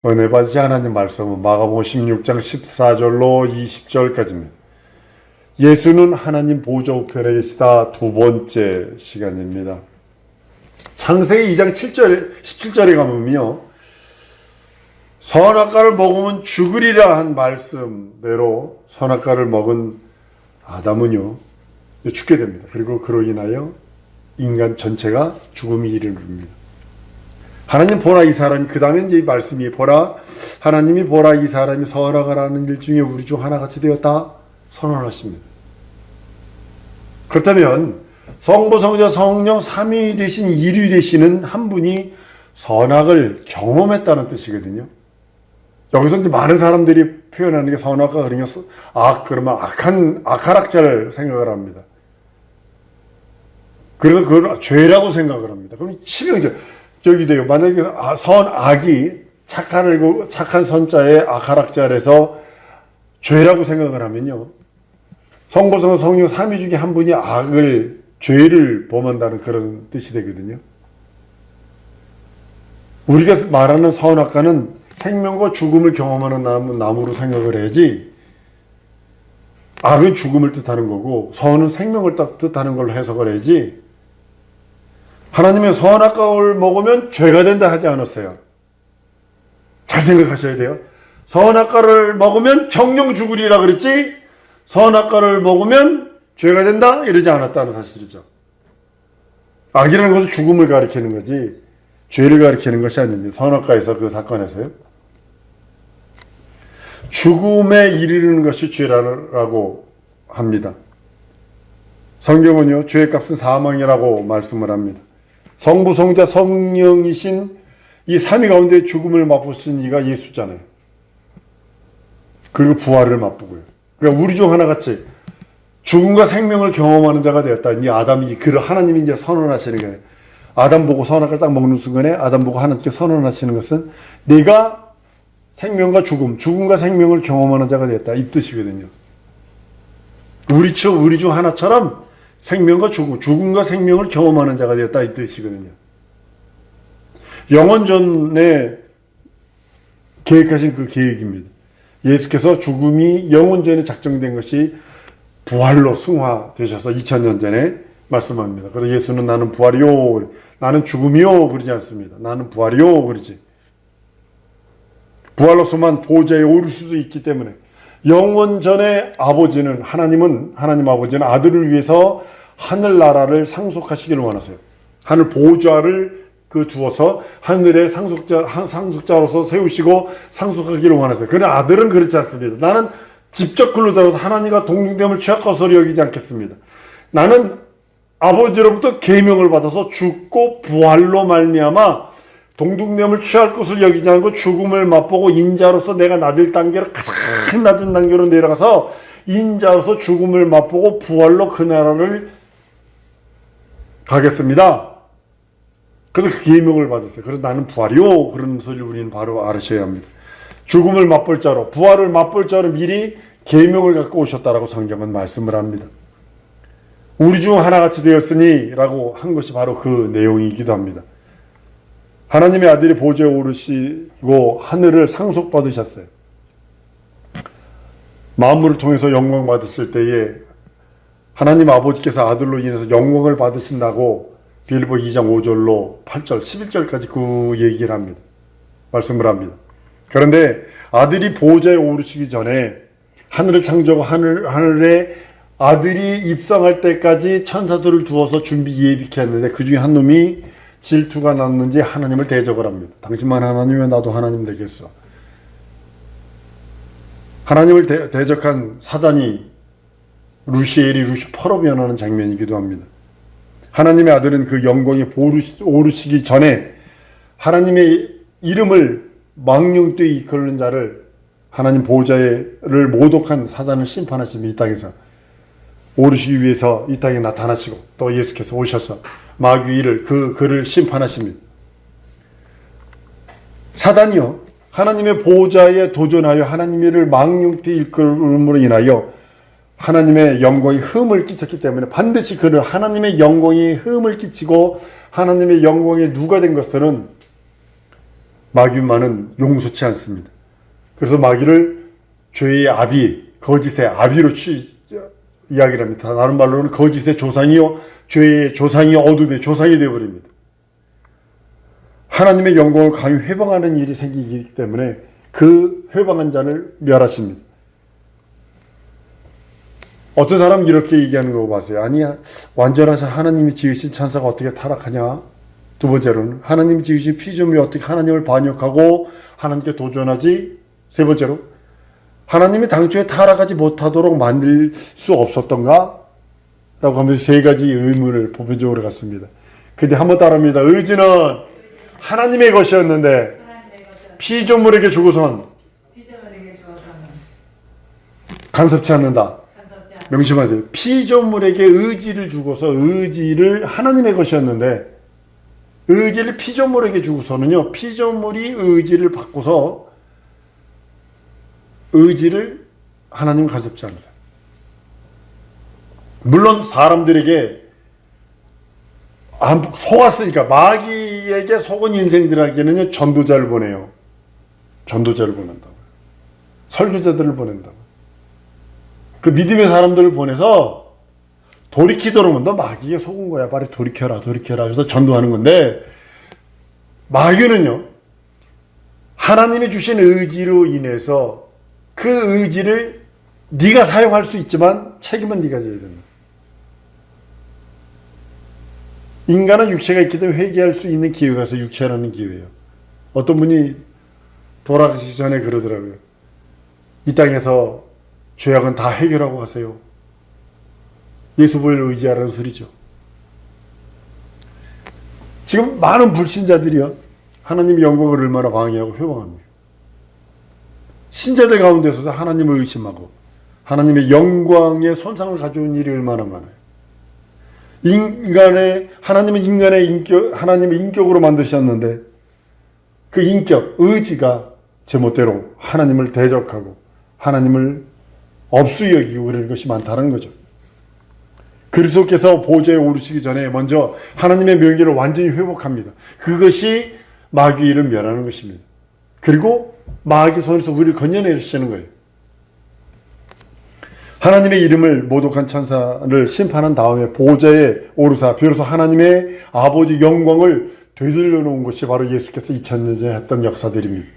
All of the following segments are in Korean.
은혜 받으시 하나님 말씀은 마가복음 16장 14절로 20절까지입니다. 예수는 하나님 보좌 우편에 계시다 두 번째 시간입니다. 창세기 2장 17절에 가면요, 선악과를 먹으면 죽으리라 한 말씀대로 선악과를 먹은 아담은요 죽게 됩니다. 그리고 그로 인하여 인간 전체가 죽음이 이르릅니다. 하나님 보라 이 사람이, 그 다음에 이제 이 말씀이 보라, 하나님이 보라 이 사람이 선악을 하는 일 중에 우리 중 하나같이 되었다 선언하십니다. 그렇다면 성부 성자 성령 삼위 되신 일위 되시는 한 분이 선악을 경험했다는 뜻이거든요. 여기서 이제 많은 사람들이 표현하는 게 선악과 그러면 악한학자를 생각을 합니다. 그래서 그걸 죄라고 생각을 합니다. 그럼 치명적 저기 돼요. 만약에 선악이 착한 선자에 악한학자에서 죄라고 생각을 하면요, 성부 성자 성령 삼위 중에 한 분이 죄를 범한다는 그런 뜻이 되거든요. 우리가 말하는 선악과는 생명과 죽음을 경험하는 나무로 생각을 해야지, 악은 죽음을 뜻하는 거고 선은 생명을 뜻하는 걸로 해석을 해야지, 하나님의 선악과를 먹으면 죄가 된다 하지 않았어요. 잘 생각하셔야 돼요. 선악과를 먹으면 정령 죽으리라 그랬지, 선악과를 먹으면 죄가 된다 이러지 않았다는 사실이죠. 악이라는 것은 죽음을 가리키는 거지 죄를 가리키는 것이 아닙니다. 선악과에서, 그 사건에서요, 죽음에 이르는 것이 죄라고 합니다. 성경은요, 죄의 값은 사망이라고 말씀을 합니다. 성부 성자 성령이신 이 삼위 가운데 죽음을 맛보신 이가 예수잖아요. 그리고 부활을 맛보고요. 그러니까 우리 중 하나같이 죽음과 생명을 경험하는 자가 되었다. 이 아담이, 하나님이 이제 선언하시는 거예요. 아담 보고 선악을 딱 먹는 순간에 아담 보고 하나님께 선언하시는 것은 내가 생명과 죽음과 생명을 경험하는 자가 되었다, 이 뜻이거든요. 우리 중 하나처럼 생명과 죽음과 생명을 경험하는 자가 되었다, 이 뜻이거든요. 영원전에 계획하신 그 계획입니다. 예수께서 죽음이 영원전에 작정된 것이 부활로 승화되셔서 2000년 전에 말씀합니다. 그래서 예수는 나는 부활이요, 나는 죽음이요 그러지 않습니다. 나는 부활이요 그러지. 부활로서만 보좌에 오를 수도 있기 때문에, 영원전에 하나님 아버지는 아들을 위해서 하늘나라를 상속하시기를 원하세요. 하늘 보좌를 두어서 하늘의 상속자로서 세우시고 상속하기를 원하세요. 그러나 아들은 그렇지 않습니다. 나는 직접 글로 들어서 하나님과 동등됨을 취할 것으로 여기지 않겠습니다. 나는 아버지로부터 계명을 받아서 죽고 부활로 말미암아 동등됨을 취할 것을 여기지 않고 죽음을 맛보고 인자로서 내가 낮을 단계로 가장 낮은 단계로 내려가서 인자로서 죽음을 맛보고 부활로 그 나라를 가겠습니다. 그래서 그 계명을 받았어요. 그래서 나는 부활이요 그런 소리를 우리는 바로 알으셔야 합니다. 죽음을 맛볼 자로, 부활을 맛볼 자로 미리 계명을 갖고 오셨다라고 성경은 말씀을 합니다. 우리 중 하나같이 되었으니 라고 한 것이 바로 그 내용이기도 합니다. 하나님의 아들이 보좌에 오르시고 하늘을 상속받으셨어요. 만물을 통해서 영광 받으실 때에 하나님 아버지께서 아들로 인해서 영광을 받으신다고 빌보 2장 5절로 8절, 11절까지 그 얘기를 합니다. 말씀을 합니다. 그런데 아들이 보좌에 오르시기 전에 하늘을 창조하고 하늘에 아들이 입성할 때까지 천사들을 두어서 준비 예비케 했는데 그 중에 한 놈이 질투가 났는지 하나님을 대적을 합니다. 당신만 하나님이면 나도 하나님 되겠어. 하나님을 대적한 사단이 루시퍼로 변하는 장면이기도 합니다. 하나님의 아들은 그 영광에 오르시기 전에 하나님의 이름을 망령되이 이끄는 자를, 하나님 보좌를 모독한 사단을 심판하시며 이 땅에서 오르시기 위해서 이 땅에 나타나시고 또 예수께서 오셔서 마귀를 그를 심판하십니다. 사단이요, 하나님의 보좌에 도전하여 하나님의 망령되이 이끌음으로 인하여 하나님의 영광이 흠을 끼쳤기 때문에 반드시 그를, 하나님의 영광이 흠을 끼치고 하나님의 영광에 누가 된 것들은 마귀만은 용서치 않습니다. 그래서 마귀를 죄의 아비, 거짓의 아비로 이야기를 합니다. 다른 말로는 거짓의 조상이요, 죄의 조상이 어둠의 조상이 되어버립니다. 하나님의 영광을 강히 회방하는 일이 생기기 때문에 그 회방한 자를 멸하십니다. 어떤 사람은 이렇게 얘기하는 거 봤어요. 아니, 완전하신 하나님이 지으신 천사가 어떻게 타락하냐? 두 번째로는 하나님이 지으신 피조물이 어떻게 하나님을 반역하고 하나님께 도전하지? 세 번째로 하나님이 당초에 타락하지 못하도록 만들 수 없었던가? 라고 하면서 세 가지 의문을 보편적으로 갖습니다. 근데 한번 따라합니다. 의지는 하나님의 것이었는데 피조물에게 주고선 간섭치 않는다. 명심하세요. 피조물에게 의지를 주고서 의지를 하나님의 것이었는데 의지를 피조물에게 주고서는요, 피조물이 의지를 바꿔서 의지를 하나님 간섭지 않으세요. 물론 사람들에게 속았으니까 마귀에게 속은 인생들에게는요, 전도자를 보내요. 전도자를 보낸다고. 설교자들을 보낸다고. 그 믿음의 사람들을 보내서 돌이키도록 너 마귀에 속은 거야. 빨리 돌이켜라, 돌이켜라. 그래서 전도하는 건데 마귀는요, 하나님이 주신 의지로 인해서 그 의지를 네가 사용할 수 있지만 책임은 네가 져야 된다. 인간은 육체가 있기 때문에 회개할 수 있는 기회가 있어서 육체라는 기회예요. 어떤 분이 돌아가시기 전에 그러더라고요. 이 땅에서 죄악은 다 해결하고 가세요. 예수 보혈 의지하라는 소리죠. 지금 많은 불신자들이요, 하나님의 영광을 얼마나 방해하고 회방합니다. 신자들 가운데서도 하나님을 의심하고 하나님의 영광에 손상을 가져온 일이 얼마나 많아요. 하나님은 하나님의 인격으로 만드셨는데 그 인격, 의지가 제멋대로 하나님을 대적하고 하나님을 없이 여기고 그러는 것이 많다는 거죠. 그리스도께서 보좌에 오르시기 전에 먼저 하나님의 명예를 완전히 회복합니다. 그것이 마귀를 멸하는 것입니다. 그리고 마귀 손에서 우리를 건져내시는 거예요. 하나님의 이름을 모독한 천사를 심판한 다음에 보좌에 오르사 비로소 하나님의 아버지 영광을 되돌려 놓은 것이 바로 예수께서 2000년 전에 했던 역사들입니다.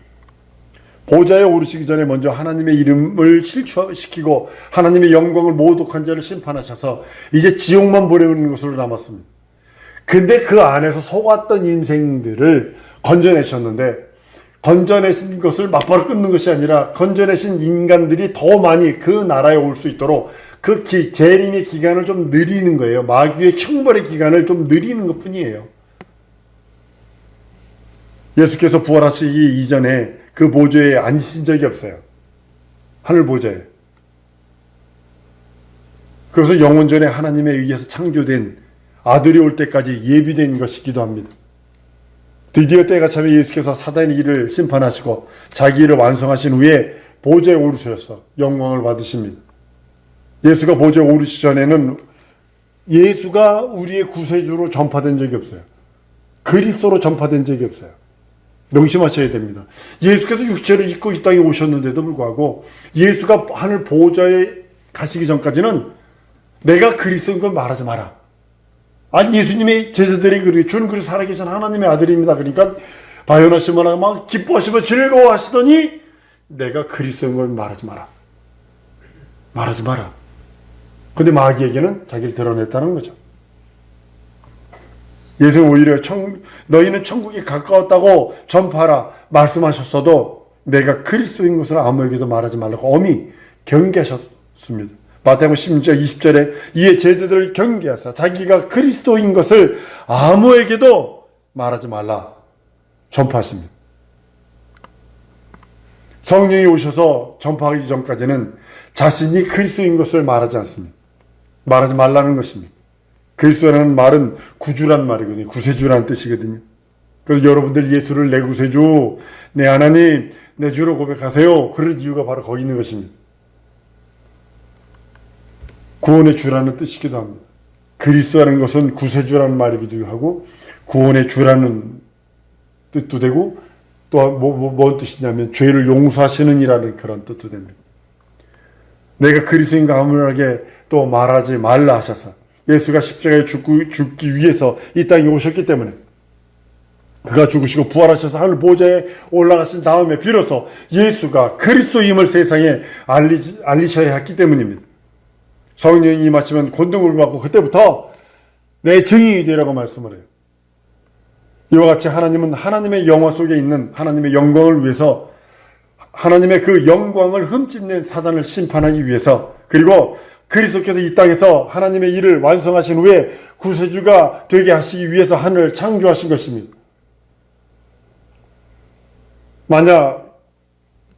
보좌에 오르시기 전에 먼저 하나님의 이름을 실추시키고 하나님의 영광을 모독한 자를 심판하셔서 이제 지옥만 보내는 것으로 남았습니다. 근데 그 안에서 속았던 인생들을 건져내셨는데, 건져내신 것을 막바로 끊는 것이 아니라 건져내신 인간들이 더 많이 그 나라에 올 수 있도록 그 재림의 기간을 좀 느리는 거예요. 마귀의 형벌의 기간을 좀 느리는 것 뿐이에요. 예수께서 부활하시기 이전에 그 보좌에 앉으신 적이 없어요. 하늘 보좌에. 그래서 영원전에 하나님에 의해서 창조된 아들이 올 때까지 예비된 것이기도 합니다. 드디어 때가 차면 예수께서 사단의 일을 심판하시고 자기 일을 완성하신 후에 보좌에 오르셔서 영광을 받으십니다. 예수가 보좌에 오르시기 전에는 예수가 우리의 구세주로 전파된 적이 없어요. 그리스도로 전파된 적이 없어요. 명심하셔야 됩니다. 예수께서 육체를 입고 이 땅에 오셨는데도 불구하고 예수가 하늘 보좌에 가시기 전까지는 내가 그리스도인 걸 말하지 마라. 아니, 예수님의 제자들이 그렇게 주는 그리스도 살아계신 하나님의 아들입니다. 그러니까 바요나시면 막 기뻐하시며 즐거워하시더니 내가 그리스도인 걸 말하지 마라. 말하지 마라. 근데 마귀에게는 자기를 드러냈다는 거죠. 예수는 오히려 너희는 천국이 가까웠다고 전파하라 말씀하셨어도 내가 그리스도인 것을 아무에게도 말하지 말라고 엄히 경계하셨습니다. 마태복음 10장 20절에 이에 제자들을 경계하사 자기가 그리스도인 것을 아무에게도 말하지 말라 전파하십니다. 성령이 오셔서 전파하기 전까지는 자신이 그리스도인 것을 말하지 않습니다. 말하지 말라는 것입니다. 그리스도라는 말은 구주란 말이거든요. 구세주라는 뜻이거든요. 그래서 여러분들 예수를 내 구세주, 내 하나님, 내 주로 고백하세요. 그럴 이유가 바로 거기 있는 것입니다. 구원의 주라는 뜻이기도 합니다. 그리스도라는 것은 구세주라는 말이기도 하고 구원의 주라는 뜻도 되고 또 뭔 뜻이냐면 죄를 용서하시는 이라는 그런 뜻도 됩니다. 내가 그리스도인가 하물하게 또 말하지 말라 하셔서 예수가 십자가에 죽기 위해서 이 땅에 오셨기 때문에 그가 죽으시고 부활하셔서 하늘 보좌에 올라가신 다음에 비로소 예수가 그리스도임을 세상에 알리셔야 했기 때문입니다. 성령이 임하시면 권능을 받고 그때부터 내 증인이 되라고 말씀을 해요. 이와 같이 하나님은 하나님의 영화 속에 있는 하나님의 영광을 위해서 하나님의 그 영광을 흠집낸 사단을 심판하기 위해서 그리고 그리스도께서 이 땅에서 하나님의 일을 완성하신 후에 구세주가 되게 하시기 위해서 하늘을 창조하신 것입니다. 만약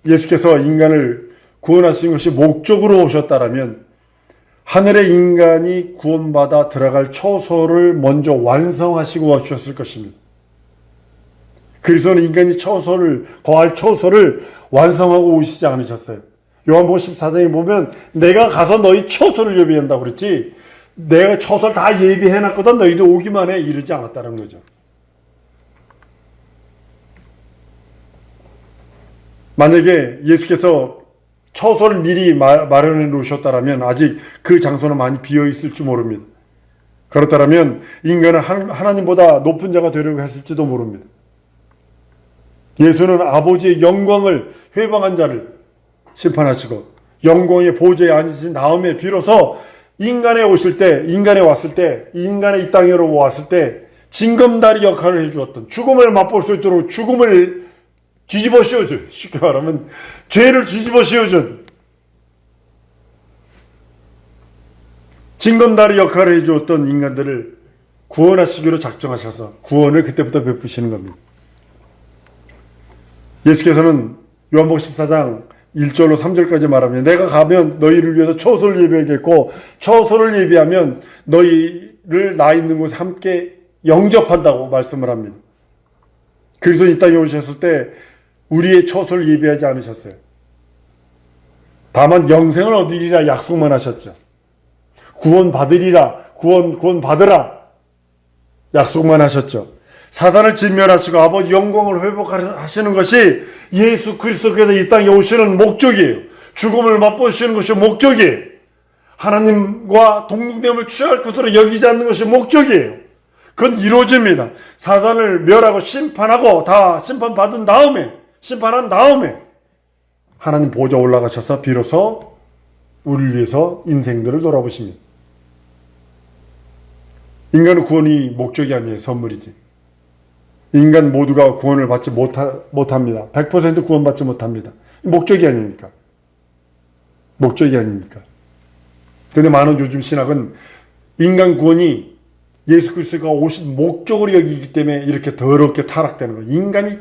예수께서 인간을 구원하신 것이 목적으로 오셨다라면 하늘의 인간이 구원받아 들어갈 처소를 먼저 완성하시고 오셨을 것입니다. 그리스도는 인간이 거할 처소를 완성하고 오시지 않으셨어요. 요한복음 14장에 보면 내가 가서 너희 처소를 예비한다고 그랬지 내가 처소를 다 예비해놨거든 너희도 오기만 해 이러지 않았다는 거죠. 만약에 예수께서 처소를 미리 마련해 놓으셨다면 아직 그 장소는 많이 비어 있을지 모릅니다. 그렇다면 인간은 하나님보다 높은 자가 되려고 했을지도 모릅니다. 예수는 아버지의 영광을 회방한 자를 심판하시고 영광의 보좌에 앉으신 다음에 비로소 인간에 왔을 때 인간의 이 땅으로 왔을 때 징검다리 역할을 해주었던 죽음을 맛볼 수 있도록 죽음을 뒤집어 씌워준 쉽게 말하면 죄를 뒤집어 씌워준 징검다리 역할을 해주었던 인간들을 구원하시기로 작정하셔서 구원을 그때부터 베푸시는 겁니다. 예수께서는 요한복음 14장 1절로 3절까지 말하면 내가 가면 너희를 위해서 처소를 예비하겠고 처소를 예비하면 너희를 나 있는 곳에 함께 영접한다고 말씀을 합니다. 그리스도 이 땅에 오셨을 때 우리의 처소를 예비하지 않으셨어요. 다만 영생을 얻으리라 약속만 하셨죠. 구원 받으라 약속만 하셨죠. 사단을 진멸하시고 아버지 영광을 회복하시는 것이 예수 그리스도께서 이 땅에 오시는 목적이에요. 죽음을 맛보시는 것이 목적이에요. 하나님과 동등됨을 취할 것으로 여기지 않는 것이 목적이에요. 그건 이루어집니다. 사단을 멸하고 심판하고 다 심판한 다음에 하나님 보좌 올라가셔서 비로소 우리를 위해서 인생들을 돌아보십니다. 인간의 구원이 목적이 아니에요. 선물이지. 인간 모두가 구원을 받지 못합니다. 100% 구원받지 못합니다. 목적이 아니니까. 근데 많은 요즘 신학은 인간 구원이 예수 그리스도가 오신 목적으로 여기기 때문에 이렇게 더럽게 타락되는 거예요. 인간이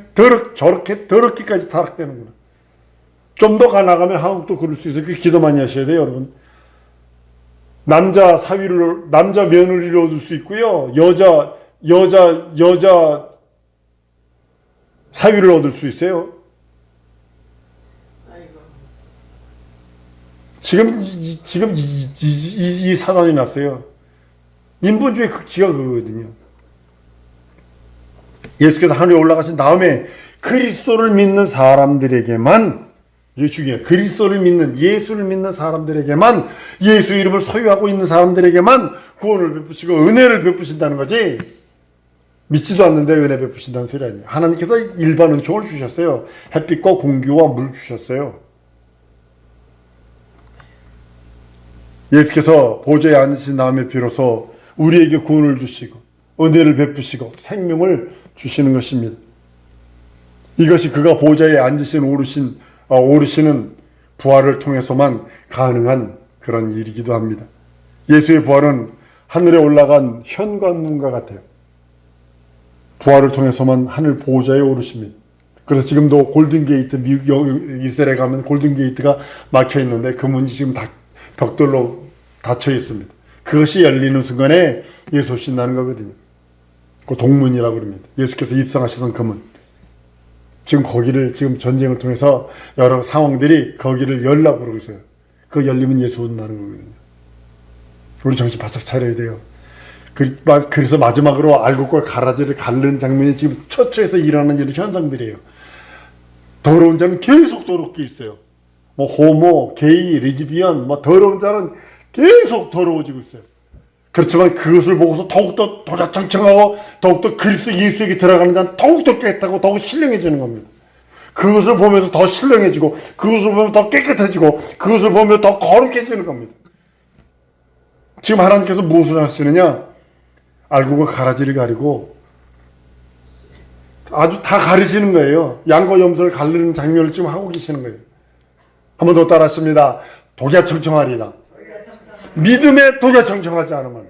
저렇게 더럽게까지 타락되는구나. 좀 더 나가면 한국도 그럴 수 있어요. 기도 많이 하셔야 돼요, 여러분. 남자 며느리를 얻을 수 있고요. 여자 사위를 얻을 수 있어요. 지금 이 사단이 났어요. 인본주의 극치가 그거거든요. 예수께서 하늘에 올라가신 다음에 그리스도를 믿는 사람들에게만 이게 중요해요. 그리스도를 믿는 예수를 믿는 사람들에게만 예수 이름을 소유하고 있는 사람들에게만 구원을 베푸시고 은혜를 베푸신다는 거지. 믿지도 않는데 은혜 베푸신다는 소리 아니에요. 하나님께서 일반 은총을 주셨어요. 햇빛과 공기와 물 주셨어요. 예수께서 보좌에 앉으신 다음에 비로소 우리에게 구원을 주시고 은혜를 베푸시고 생명을 주시는 것입니다. 이것이 그가 보좌에 앉으신 오르시는 부활을 통해서만 가능한 그런 일이기도 합니다. 예수의 부활은 하늘에 올라간 현관문과 같아요. 부활을 통해서만 하늘 보좌에 오르십니다. 그래서 지금도 골든게이트, 이스라엘에 가면 골든게이트가 막혀 있는데 그 문이 지금 벽돌로 닫혀 있습니다. 그것이 열리는 순간에 예수 오신다는 거거든요. 그 동문이라고 그럽니다. 예수께서 입성하시던 그 문. 지금 전쟁을 통해서 여러 상황들이 거기를 열라고 그러고 있어요. 그 열리면 예수 온다는 거거든요. 우리 정신 바짝 차려야 돼요. 그래서 마지막으로 알곡과 가라지를 가르는 장면이 지금 처처에서 일어나는 이런 현상들이에요. 더러운 자는 계속 더럽게 있어요. 뭐 호모, 게이, 레즈비언, 뭐 더러운 자는 계속 더러워지고 있어요. 그렇지만 그것을 보고서 더욱더 도자청청하고 더욱더 그리스도 예수에게 들어가는 자는 더욱더 깨끗하고 더욱 신령해지는 겁니다. 그것을 보면서 더 신령해지고 그것을 보면 더 깨끗해지고 그것을 보면 더 거룩해지는 겁니다. 지금 하나님께서 무엇을 하시느냐? 알곡과 가라지를 가리고 아주 다 가르시는 거예요. 양과 염소를 가르는 장면을 지금 하고 계시는 거예요. 한 번 더 따라하십니다. 독야 청청하리라. 믿음에 독야 청청하지 않으면.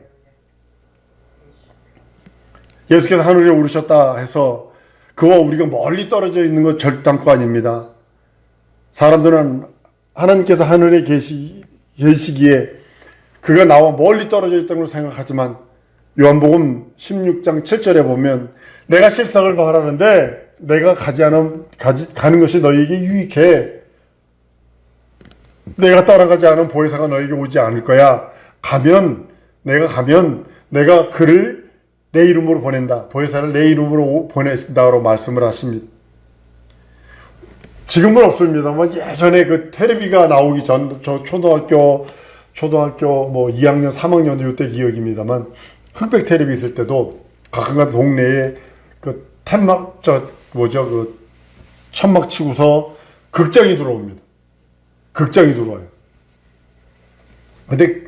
예수께서 하늘에 오르셨다 해서 그와 우리가 멀리 떨어져 있는 것 절단코 아닙니다. 사람들은 하나님께서 하늘에 계시기에 그가 나와 멀리 떨어져 있다는 걸 생각하지만 요한복음 16장 7절에 보면 내가 실상을 바라는데 내가 가는 것이 너희에게 유익해. 내가 따라가지 않은 보혜사가 너에게 오지 않을 거야. 내가 그를 내 이름으로 보낸다. 보혜사를 내 이름으로 보낸다고 말씀을 하십니다. 지금은 없습니다만 예전에 그 텔레비가 나오기 전 저 초등학교 뭐 2학년 3학년 요때 기억입니다만 흑백 텔레비 있을 때도 가끔가다 동네에 그 그 천막 치고서 극장이 들어옵니다. 극장이 들어와요. 근데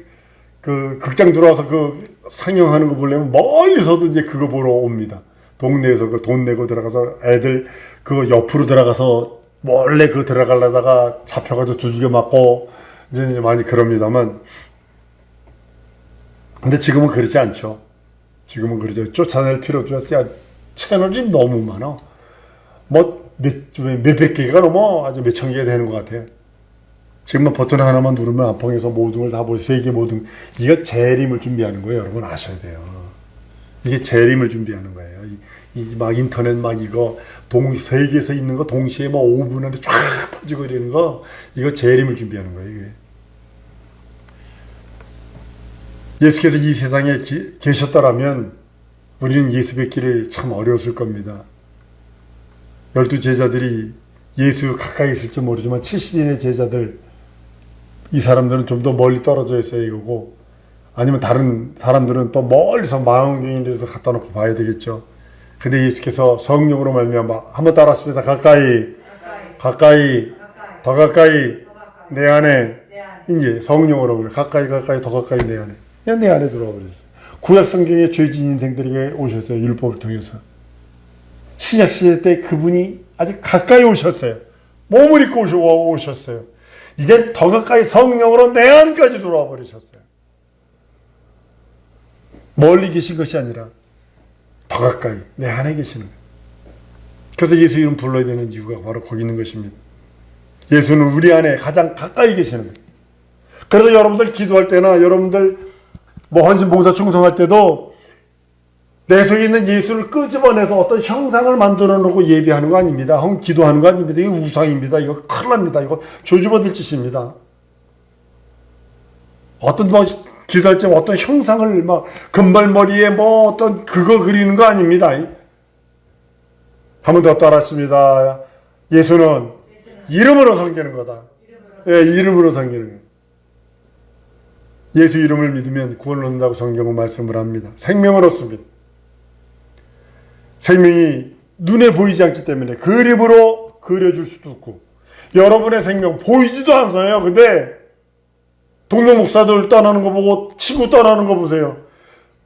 그 극장 들어와서 그 상영하는 거 보려면 멀리서도 이제 그거 보러 옵니다. 동네에서 그 돈 내고 들어가서 애들 그 옆으로 들어가서 몰래 그 들어가려다가 잡혀가지고 두들겨 맞고 이제 많이 그럽니다만 근데 지금은 그렇지 않죠. 지금은 그러죠. 쫓아낼 필요도 없지. 채널이 너무 많아. 뭐 몇백 개가 넘어 아주 몇천 개가 되는 것 같아요. 지금은 버튼 하나만 누르면 안방에서 모든 걸 다 보고 세계 모든 이거 재림을 준비하는 거예요. 여러분 아셔야 돼요. 이게 재림을 준비하는 거예요. 막 인터넷 막 이거 세계에서 있는 거 동시에 뭐 5분 안에 쫙 퍼지고 이러는 거 이거 재림을 준비하는 거예요. 이게. 예수께서 이 세상에 계셨더라면 우리는 예수 뵙기를 참 어려웠을 겁니다. 12 제자들이 예수 가까이 있을지 모르지만 70인의 제자들 이 사람들은 좀 더 멀리 떨어져 있어야 이거고 아니면 다른 사람들은 또 멀리서 망원경에서 갖다 놓고 봐야 되겠죠. 근데 예수께서 성령으로 말미암아 한번 따라하십니다. 가까이 더 가까이 내 안에 이제 성령으로 가까이 더 가까이 내 안에 그냥 내 안에 들어와 버렸어요. 구약 성경에 죄진 인생들에게 오셨어요. 율법을 통해서. 신약 시대 때 그분이 아주 가까이 오셨어요. 몸을 입고 오셨어요. 이젠 더 가까이 성령으로 내 안까지 들어와 버리셨어요. 멀리 계신 것이 아니라 더 가까이 내 안에 계시는 거예요. 그래서 예수 이름 불러야 되는 이유가 바로 거기 있는 것입니다. 예수는 우리 안에 가장 가까이 계시는 거예요. 그래서 여러분들 기도할 때나 여러분들 뭐 헌신봉사 충성할 때도 내 속에 있는 예수를 끄집어내서 어떤 형상을 만들어 놓고 예배하는 거 아닙니다. 기도하는 거 아닙니다. 이거 우상입니다. 이거 큰일 납니다. 이거 조집어들 짓입니다. 어떤 뭐 기도할 때 어떤 형상을 막 금발머리에 뭐 어떤 그거 그리는 거 아닙니다. 한 번 더 따라하십니다. 예수는 이름으로 섬기는 거다. 예, 이름으로 섬기는 거예요. 예수 이름을 믿으면 구원을 얻는다고 성경은 말씀을 합니다. 생명을 얻습니다. 생명이 눈에 보이지 않기 때문에 그림으로 그려줄 수도 없고 여러분의 생명 보이지도 않아요. 근데 동료 목사들 떠나는 거 보고 친구 떠나는 거 보세요.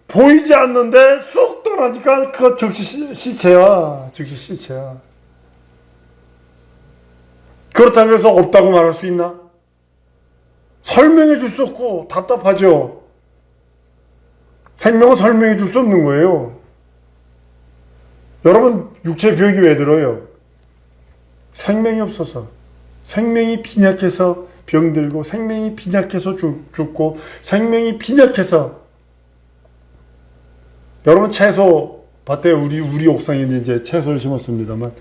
보이지 않는데 쑥 떠나니까 그거 즉시 시체야. 그렇다고 해서 없다고 말할 수 있나? 설명해 줄 수 없고 답답하죠. 생명은 설명해 줄 수 없는 거예요. 여러분 육체 병이 왜 들어요? 생명이 없어서. 생명이 빈약해서 병들고 생명이 빈약해서 죽고 생명이 빈약해서. 여러분 채소 밭에 우리 옥상에 이제 채소를 심었습니다만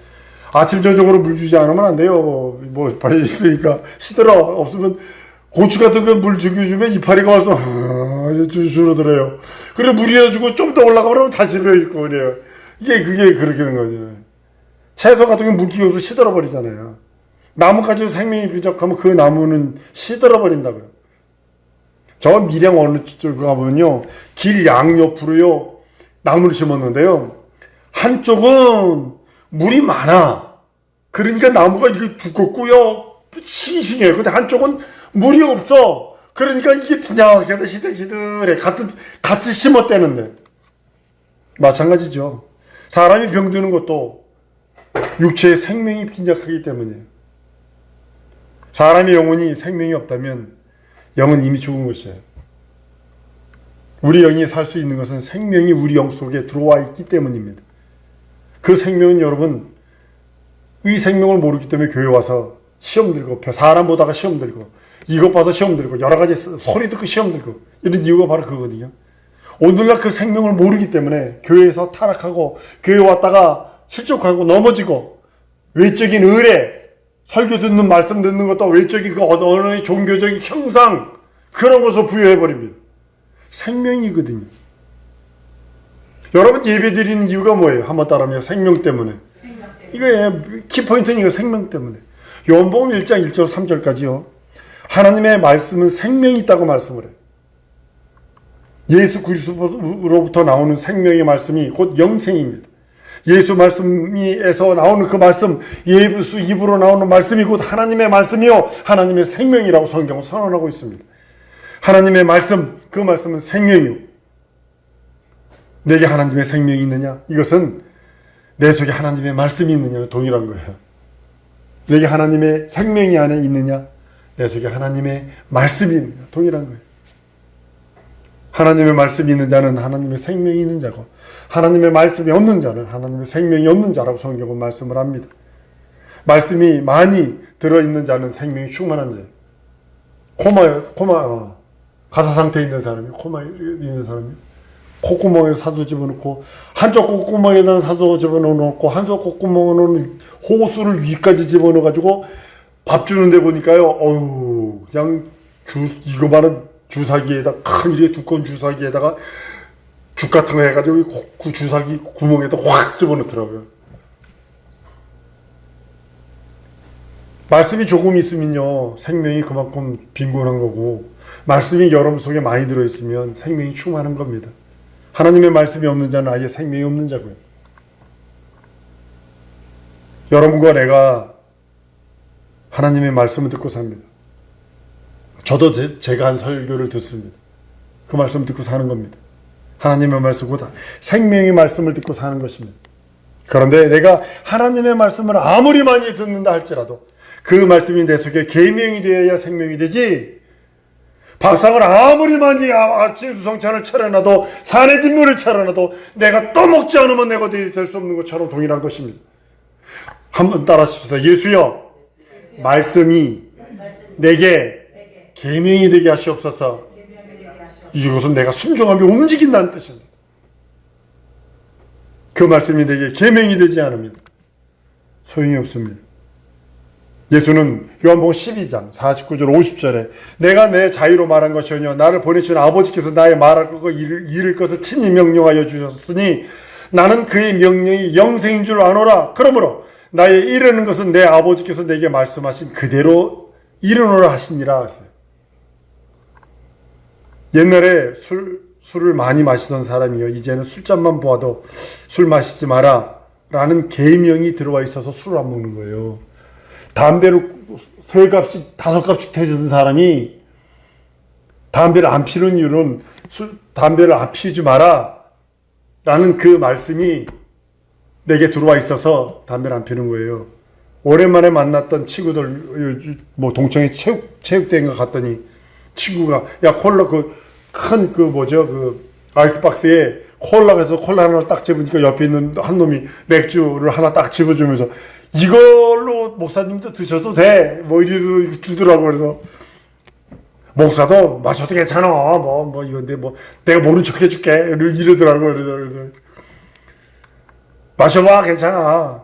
아침 저녁으로 물 주지 않으면 안 돼요. 뭐 이파리 있으니까 시들어. 없으면 고추 같은 거 물 주면 이파리가 와서 줄어들어요. 그래 물이나 주고 좀 더 올라가면 다시 벼 있고 그래요. 그게 그렇게 되는 거죠. 채소 같은 게 물기가 없어 시들어버리잖아요. 나무까지도 생명이 부족하면 그 나무는 시들어버린다고요. 저 밀양 어느 쪽 가보면요, 길 양옆으로요 나무를 심었는데요, 한쪽은 물이 많아. 그러니까 나무가 이렇게 두껍고요 싱싱해. 근데 한쪽은 물이 없어. 그러니까 이게 비장하게 시들시들해. 같이 심었대는데. 마찬가지죠. 사람이 병드는 것도 육체의 생명이 빈약하기 때문이에요. 사람의 영혼이 생명이 없다면 영은 이미 죽은 것이에요. 우리 영이 살 수 있는 것은 생명이 우리 영 속에 들어와 있기 때문입니다. 그 생명은 여러분, 이 생명을 모르기 때문에 교회 와서 시험 들고, 사람 보다가 시험 들고, 이것 봐서 시험 들고, 여러 가지 소리 듣고 시험 들고, 이런 이유가 바로 그거거든요. 오늘날 그 생명을 모르기 때문에 교회에서 타락하고, 교회 왔다가 실족하고 넘어지고, 외적인 의례, 설교 듣는 말씀 듣는 것도 외적인 그 언어의 종교적인 형상, 그런 것을 부여해버립니다. 생명이거든요. 여러분 예배 드리는 이유가 뭐예요? 한번 따라하면 생명 때문에. 이거예요. 키포인트는 이거 생명 때문에. 요한복음 1장 1절 3절까지요. 하나님의 말씀은 생명이 있다고 말씀을 해요. 예수 그리스도로부터 나오는 생명의 말씀이 곧 영생입니다. 예수 말씀에서 나오는 그 말씀, 예수 입으로 나오는 말씀이 곧 하나님의 말씀이요 하나님의 생명이라고 성경은 선언하고 있습니다. 하나님의 말씀, 그 말씀은 생명이요. 내게 하나님의 생명이 있느냐? 이것은 내 속에 하나님의 말씀이 있느냐 동일한 거예요. 내게 하나님의 생명이 안에 있느냐? 내 속에 하나님의 말씀이 있느냐 동일한 거예요. 하나님의 말씀이 있는 자는 하나님의 생명이 있는 자고, 하나님의 말씀이 없는 자는 하나님의 생명이 없는 자라고 성경은 말씀을 합니다. 말씀이 많이 들어있는 자는 생명이 충만한 자예요. 가사 상태에 있는 사람이, 코마에 있는 사람이 콧구멍에 사도 집어넣고, 한쪽 콧구멍에다 사도 집어넣고, 한쪽 콧구멍에는 호수를 위까지 집어넣어가지고 밥 주는데 보니까요, 어우, 그냥 이거만은 주사기에다, 큰 이렇게 두꺼운 주사기에다가 죽 같은 거 해가지고 그 주사기 구멍에다 확 집어넣더라고요. 말씀이 조금 있으면요, 생명이 그만큼 빈곤한 거고, 말씀이 여러분 속에 많이 들어있으면 생명이 충만한 겁니다. 하나님의 말씀이 없는 자는 아예 생명이 없는 자고요. 여러분과 내가 하나님의 말씀을 듣고 삽니다. 저도 제가 한 설교를 듣습니다. 그 말씀을 듣고 사는 겁니다. 하나님의 말씀보다 생명의 말씀을 듣고 사는 것입니다. 그런데 내가 하나님의 말씀을 아무리 많이 듣는다 할지라도 그 말씀이 내 속에 계명이 되어야 생명이 되지, 밥상을 아무리 많이 아침 수성찬을 차려놔도, 산의 진물을 차려놔도 내가 또 먹지 않으면 내가 될 수 없는 것처럼 동일한 것입니다. 한번 따라하십시다. 예수여, 말씀이 내게 계명이 되게 하시옵소서. 이것은 내가 순종하며 움직인다는 뜻입니다. 그 말씀이 내게 계명이 되지 않으면 소용이 없습니다. 예수는 요한복음 12장 49절 50절에 내가 내 자유로 말한 것이 아니요 나를 보내신 아버지께서 나의 말할 것 이를 것을 친히 명령하여 주셨으니 나는 그의 명령이 영생인 줄 아노라. 그러므로 나의 이르는 것은 내 아버지께서 내게 말씀하신 그대로 이르노라 하시니라 하세요. 옛날에 술을 많이 마시던 사람이요, 이제는 술잔만 보아도 술 마시지 마라 라는 계명이 들어와 있어서 술을 안 먹는 거예요. 담배를 3갑씩 5갑씩 태우던 사람이 담배를 안 피는 이유는 담배를 안 피우지 마라 라는 그 말씀이 내게 들어와 있어서 담배를 안 피는 거예요. 오랜만에 만났던 친구들, 뭐 동창회 체육대회인가 갔더니 친구가, 야, 콜라 큰 아이스박스에 콜라에서 콜라 하나를 딱 집으니까 옆에 있는 한 놈이 맥주를 하나 딱 집어주면서 이걸로 목사님도 드셔도 돼. 뭐 이래도 주더라고. 그래서 목사도 마셔도 괜찮아. 이건데 내가 모른 척 해줄게. 이러더라고. 그래서 마셔봐. 괜찮아.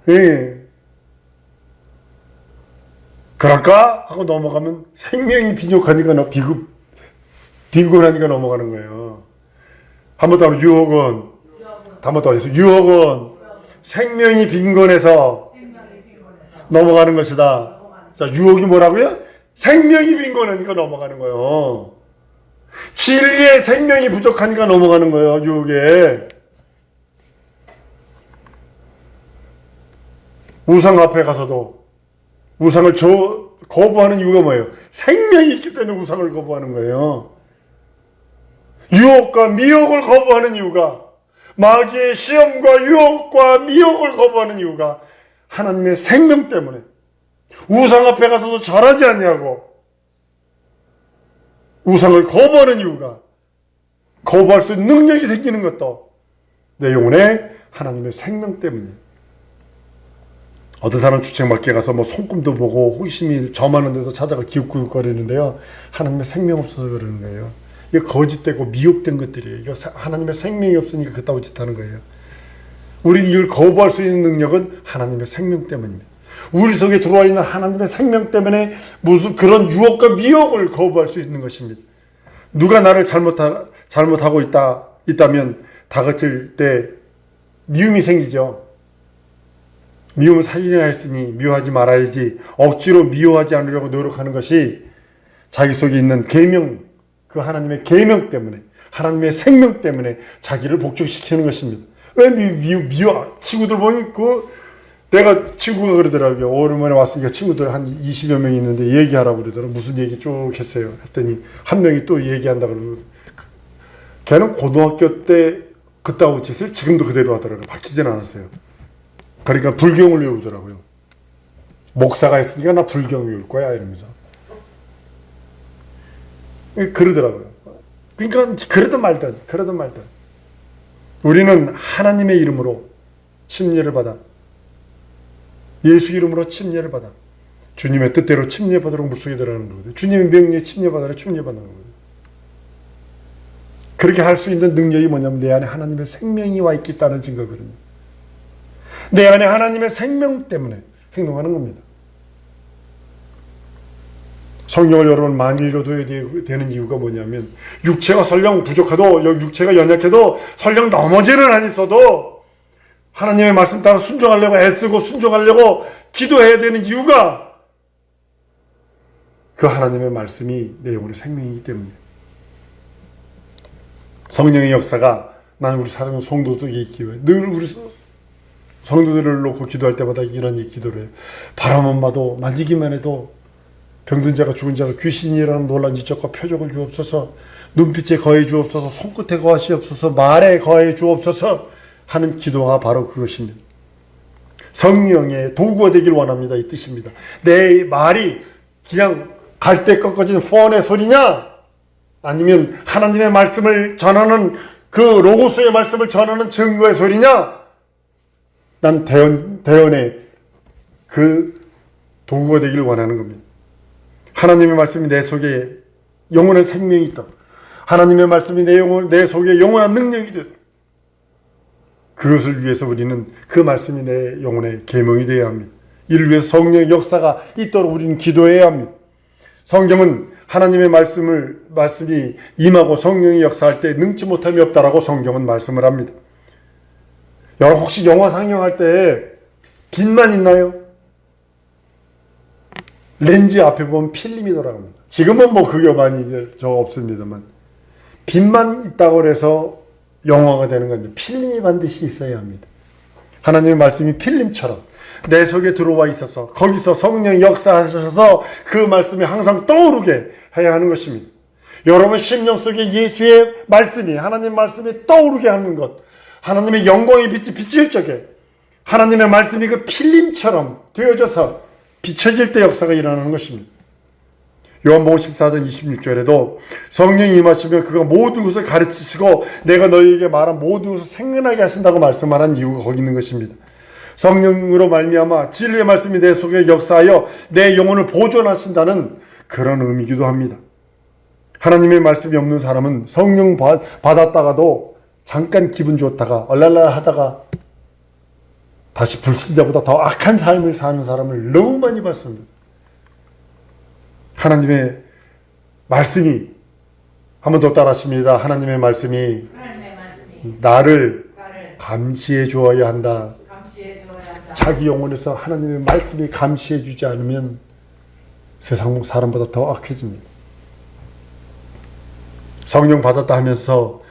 예. 그럴까? 하고 넘어가면 생명이 빈곤하니까 빈곤하니까 넘어가는 거예요. 한 번 더 하면 유혹은, 한 번 더 해서 유혹은 생명이 빈곤해서 넘어가는 것이다. 자, 유혹이 뭐라고요? 생명이 빈곤하니까 넘어가는 거예요. 진리의 생명이 부족하니까 넘어가는 거예요, 유혹에. 우상 앞에 가서도 우상을 거부하는 이유가 뭐예요? 생명이 있기 때문에 우상을 거부하는 거예요. 유혹과 미혹을 거부하는 이유가, 마귀의 시험과 유혹과 미혹을 거부하는 이유가 하나님의 생명 때문에. 우상 앞에 가서도 절하지 아니하고 우상을 거부하는 이유가, 거부할 수 있는 능력이 생기는 것도 내 영혼에 하나님의 생명 때문이에요. 어떤 사람 주책맞게 가서 뭐 손금도 보고 호기심이 점하는 데서 찾아가 기웃기웃거리는데요, 하나님의 생명 없어서 그러는 거예요. 이거 거짓되고 미혹된 것들이에요. 이거 하나님의 생명이 없으니까 그따위 짓 하는 거예요. 우리는 이걸 거부할 수 있는 능력은 하나님의 생명 때문입니다. 우리 속에 들어와 있는 하나님의 생명 때문에 무슨 그런 유혹과 미혹을 거부할 수 있는 것입니다. 누가 나를 잘못하고 있다면 다그칠 때 미움이 생기죠. 미움은 살리려 했으니 미워하지 말아야지. 억지로 미워하지 않으려고 노력하는 것이 자기 속에 있는 계명, 그 하나님의 계명 때문에, 하나님의 생명 때문에 자기를 복종시키는 것입니다. 왜 친구들 보니 내가 친구가 그러더라고요. 오랜만에 왔으니까 친구들 한 20여 명이 있는데 얘기하라고 그러더라고요. 무슨 얘기 쭉 했어요. 했더니 한 명이 또 얘기한다 그러고, 걔는 고등학교 때 그따위 짓을 지금도 그대로 하더라고요. 바뀌진 않았어요. 그러니까 불경을 외우더라고요. 목사가 했으니까 나 불경 외울 거야 이러면서 그러더라고요. 그러니까 그러든 말든 우리는 하나님의 이름으로 침례를 받아, 예수 이름으로 침례를 받아 주님의 뜻대로 침례받으러 물속에 들어가는 거거든요. 주님의 명령에 침례받으러 침례받는 거거든요. 그렇게 할 수 있는 능력이 뭐냐면 내 안에 하나님의 생명이 와 있겠다는 증거거든요. 내 안에 하나님의 생명 때문에 행동하는 겁니다. 성경을 여러 번 많이 읽어둬야 되는 이유가 뭐냐면, 육체가 설령 부족하도, 육체가 연약해도, 설령 넘어지는 안 있어도 하나님의 말씀 따라 순종하려고 애쓰고 순종하려고 기도해야 되는 이유가 그 하나님의 말씀이 내 영혼의 생명이기 때문이에요. 성령의 역사가, 나는 우리 사랑하는 성도들에게 있기에 늘 우리 성도들을 놓고 기도할 때마다 이런 기도를 해요. 바라만 봐도, 만지기만 해도 병든 자가 죽은 자가 귀신이라는 놀란 지적과 표적을 주옵소서, 눈빛에 거해 주옵소서, 손끝에 거하시옵소서, 말에 거해 주옵소서 하는 기도가 바로 그것입니다. 성령의 도구가 되길 원합니다. 이 뜻입니다. 내 말이 그냥 갈대 꺾어진 폰의 소리냐, 아니면 하나님의 말씀을 전하는 그 로고스의 말씀을 전하는 증거의 소리냐, 난 대언의 그 도구가 되길 원하는 겁니다. 하나님의 말씀이 내 속에 영원한 생명이 있다. 하나님의 말씀이 내 속에 영원한 능력이 되다. 그것을 위해서 우리는 그 말씀이 내 영혼의 계명이 되어야 합니다. 이를 위해서 성령의 역사가 있도록 우리는 기도해야 합니다. 성경은 하나님의 말씀이 임하고 성령이 역사할 때 능치 못함이 없다라고 성경은 말씀을 합니다. 여러분 혹시 영화 상영할 때 빛만 있나요? 렌즈 앞에 보면 필름이 돌아갑니다. 지금은 뭐 그게 많이 없습니다만, 빛만 있다고 해서 영화가 되는 건 필름이 반드시 있어야 합니다. 하나님의 말씀이 필름처럼 내 속에 들어와 있어서 거기서 성령이 역사하셔서 그 말씀이 항상 떠오르게 해야 하는 것입니다. 여러분 심령 속에 예수의 말씀이, 하나님의 말씀이 떠오르게 하는 것, 하나님의 영광의 빛이 비칠 적에 하나님의 말씀이 그 필름처럼 되어져서 비춰질 때 역사가 일어나는 것입니다. 요한복음 14장 26절에도 성령이 임하시면 그가 모든 것을 가르치시고 내가 너희에게 말한 모든 것을 생각나게 하신다고 말씀하는 이유가 거기 있는 것입니다. 성령으로 말미암아 진리의 말씀이 내 속에 역사하여 내 영혼을 보존하신다는 그런 의미이기도 합니다. 하나님의 말씀이 없는 사람은 성령 받았다가도 잠깐 기분 좋다가 얼랄라 하다가 다시 불신자보다 더 악한 삶을 사는 사람을 너무 많이 봤습니다. 하나님의 말씀이, 한 번 더 따라하십니다. 하나님의 말씀이 나를 감시해 주어야 한다. 자기 영혼에서 하나님의 말씀이 감시해 주지 않으면 세상 사람보다 더 악해집니다. 성령 받았다 하면서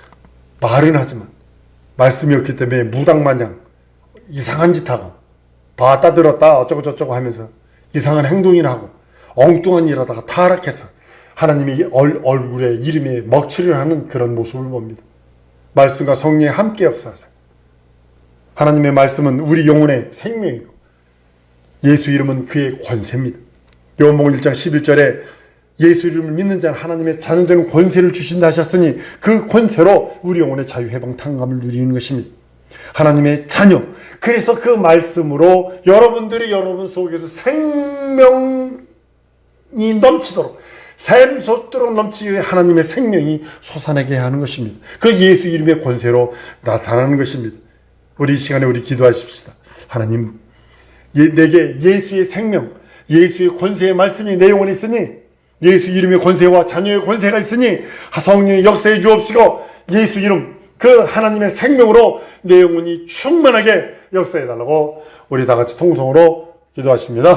말은 하지만 말씀이 없기 때문에 무당마냥 이상한 짓 하고 봤다 들었다 어쩌고 저쩌고 하면서 이상한 행동이나 하고 엉뚱한 일 하다가 타락해서 하나님이 얼굴에 이름에 먹칠을 하는 그런 모습을 봅니다. 말씀과 성령이 함께 역사하세요. 하나님의 말씀은 우리 영혼의 생명이고 예수 이름은 그의 권세입니다. 요한복음 1장 11절에 예수 이름을 믿는 자는 하나님의 자녀되는 권세를 주신다 하셨으니 그 권세로 우리 영혼의 자유, 해방, 탕감을 누리는 것입니다. 하나님의 자녀. 그래서 그 말씀으로 여러분들이 여러분 속에서 생명이 넘치도록 샘솟도록 넘치게 하나님의 생명이 솟아나게 하는 것입니다. 그 예수 이름의 권세로 나타나는 것입니다. 우리 이 시간에 우리 기도하십시다. 하나님, 내게 예수의 생명, 예수의 권세의 말씀이 내 영혼에 있으니 예수 이름의 권세와 자녀의 권세가 있으니 성령의 역사해 주옵시고 예수 이름 그 하나님의 생명으로 내 영혼이 충만하게 역사해 달라고 우리 다 같이 통성으로 기도하십니다.